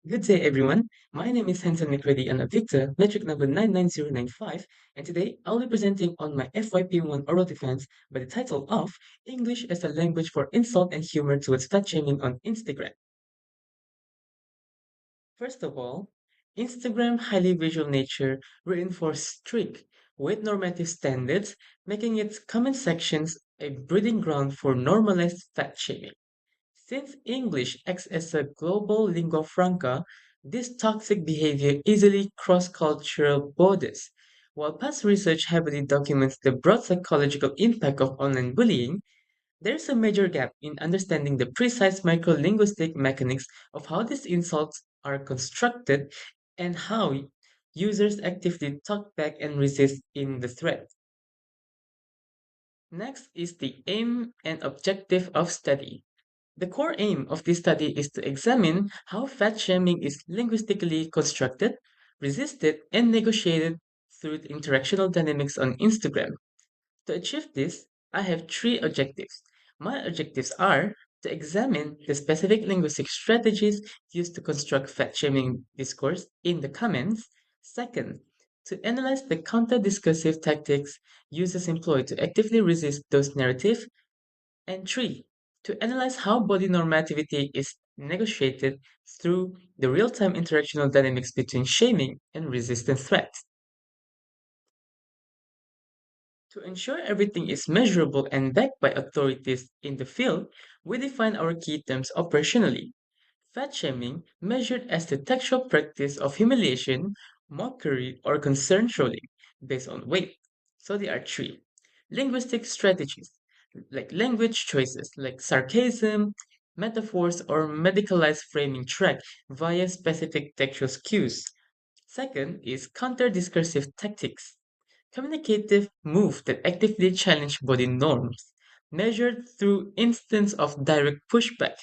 Good day, everyone. My name is Hanson McCready and Victor, metric number 99095, and today I'll be presenting on my FYP1 oral defense by the title of English as a Language for Insult and Humor Towards Fat Shaming on Instagram. First of all, Instagram highly visual nature reinforces strict weight normative standards, making its comment sections a breeding ground for normalized fat shaming. Since English acts as a global lingua franca, this toxic behavior easily crosses cultural borders. While past research heavily documents the broad psychological impact of online bullying, there is a major gap in understanding the precise microlinguistic mechanics of how these insults are constructed and how users actively talk back and resist in the thread. Next is the aim and objective of study. The core aim of this study is to examine how fat shaming is linguistically constructed, resisted, and negotiated through the interactional dynamics on Instagram. To achieve this, I have three objectives. My objectives are to examine the specific linguistic strategies used to construct fat shaming discourse in the comments. Second, to analyze the counter discursive tactics users employ to actively resist those narratives. And three, to analyze how body normativity is negotiated through the real-time interactional dynamics between shaming and resistance threats. To ensure everything is measurable and backed by authorities in the field, we define our key terms operationally. Fat shaming, measured as the textual practice of humiliation, mockery, or concern trolling based on weight. So there are three. Linguistic strategies, like language choices, like sarcasm, metaphors, or medicalized framing track via specific textual cues. Second is counter-discursive tactics, communicative moves that actively challenge body norms, measured through instance of direct pushback.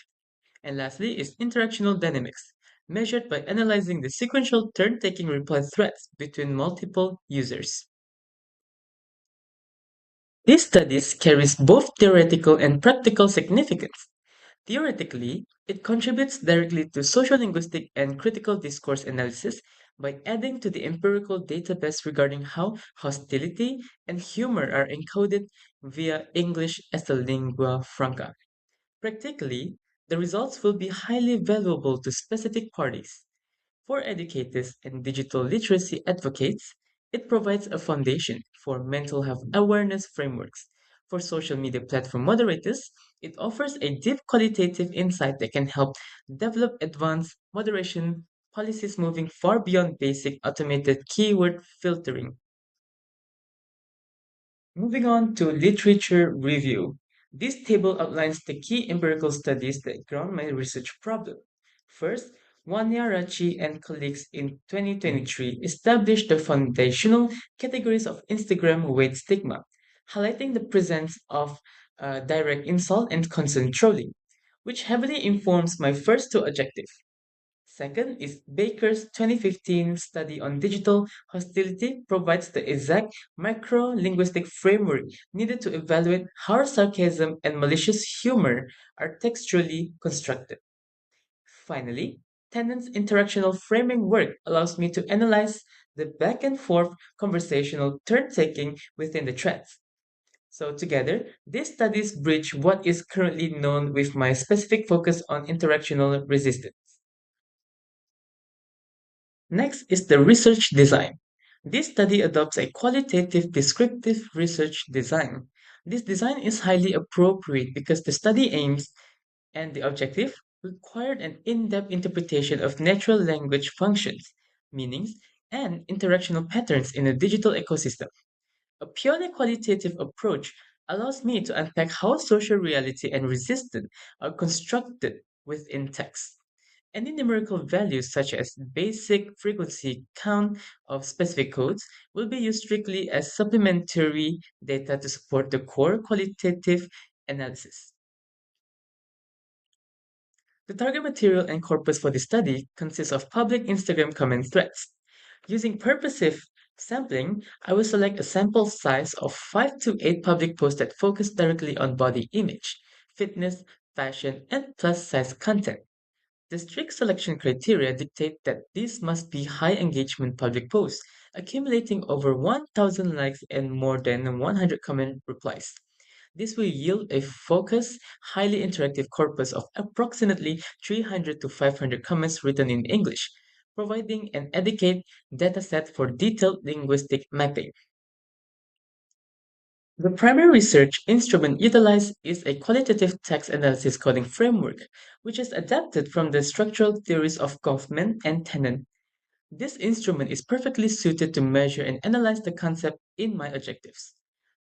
And lastly is interactional dynamics, measured by analyzing the sequential turn-taking reply threads between multiple users. This studies carries both theoretical and practical significance. Theoretically, it contributes directly to sociolinguistic and critical discourse analysis by adding to the empirical database regarding how hostility and humor are encoded via English as a lingua franca. Practically, the results will be highly valuable to specific parties. For educators and digital literacy advocates, it provides a foundation for mental health awareness frameworks. For social media platform moderators, it offers a deep qualitative insight that can help develop advanced moderation policies moving far beyond basic automated keyword filtering. Moving on to literature review. This table outlines the key empirical studies that ground my research problem. First, Wanyarachi and colleagues in 2023 established the foundational categories of Instagram weight stigma, highlighting the presence of direct insult and consent trolling, which heavily informs my first two objectives. Second is Baker's 2015 study on digital hostility provides the exact micro-linguistic framework needed to evaluate how sarcasm and malicious humor are textually constructed. Finally, Tennant's interactional framing work allows me to analyze the back and forth conversational turn-taking within the threads. So together, these studies bridge what is currently known with my specific focus on interactional resistance. Next is the research design. This study adopts a qualitative descriptive research design. This design is highly appropriate because the study aims and the objective required an in-depth interpretation of natural language functions, meanings, and interactional patterns in a digital ecosystem. A purely qualitative approach allows me to unpack how social reality and resistance are constructed within text. Any numerical values such as basic frequency count of specific codes will be used strictly as supplementary data to support the core qualitative analysis. The target material and corpus for the study consists of public Instagram comment threads. Using purposive sampling, I will select a sample size of 5 to 8 public posts that focus directly on body image, fitness, fashion, and plus size content. The strict selection criteria dictate that these must be high engagement public posts, accumulating over 1,000 likes and more than 100 comment replies. This will yield a focused, highly interactive corpus of approximately 300 to 500 comments written in English, providing an adequate dataset for detailed linguistic mapping. The primary research instrument utilized is a qualitative text analysis coding framework, which is adapted from the structural theories of Kaufman and Tennant. This instrument is perfectly suited to measure and analyze the concept in my objectives.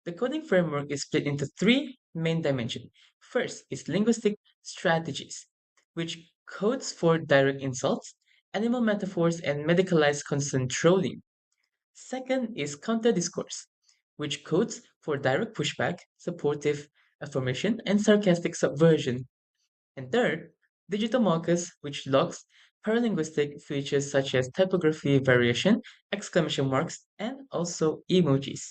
The coding framework is split into three main dimensions. First is linguistic strategies, which codes for direct insults, animal metaphors, and medicalized consonant trolling. Second is counter discourse, which codes for direct pushback, supportive affirmation, and sarcastic subversion. And third, digital markers, which logs paralinguistic features such as typography variation, exclamation marks, and also emojis.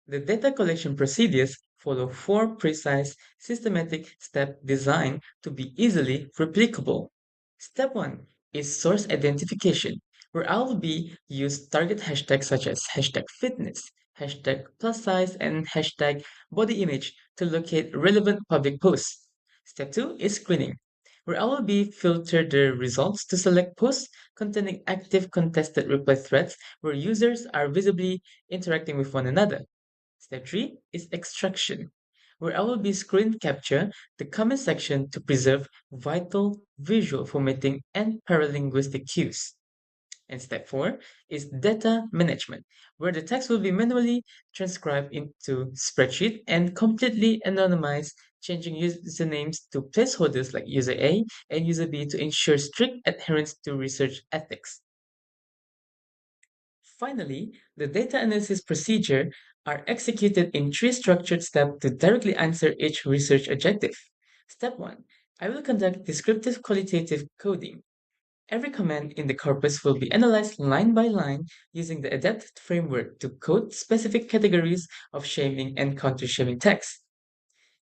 The data collection procedures follow four precise, systematic steps designed to be easily replicable. Step 1 is source identification, where I will be use target hashtags such as hashtag fitness, hashtag plus size, and hashtag body image to locate relevant public posts. Step 2 is screening, where I will be filter the results to select posts containing active contested reply threads where users are visibly interacting with one another. Step 3 is extraction, where I will be screen capture the comment section to preserve vital visual formatting and paralinguistic cues. And step 4 is data management, where the text will be manually transcribed into spreadsheet and completely anonymized, changing usernames to placeholders like user A and user B to ensure strict adherence to research ethics. Finally, the data analysis procedure are executed in three structured steps to directly answer each research objective. Step 1. I will conduct descriptive qualitative coding. Every command in the corpus will be analyzed line by line using the adapted framework to code specific categories of shaming and counter-shaming text.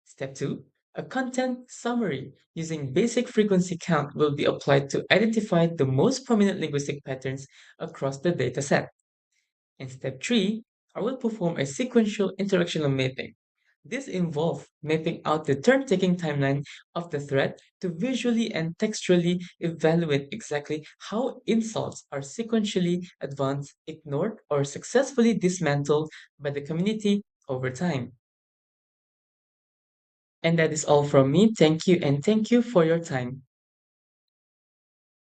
Step 2. A content summary using basic frequency count will be applied to identify the most prominent linguistic patterns across the dataset. In step 3, I will perform a sequential interactional mapping. This involves mapping out the turn-taking timeline of the thread to visually and textually evaluate exactly how insults are sequentially advanced, ignored, or successfully dismantled by the community over time. And that is all from me. Thank you, and thank you for your time.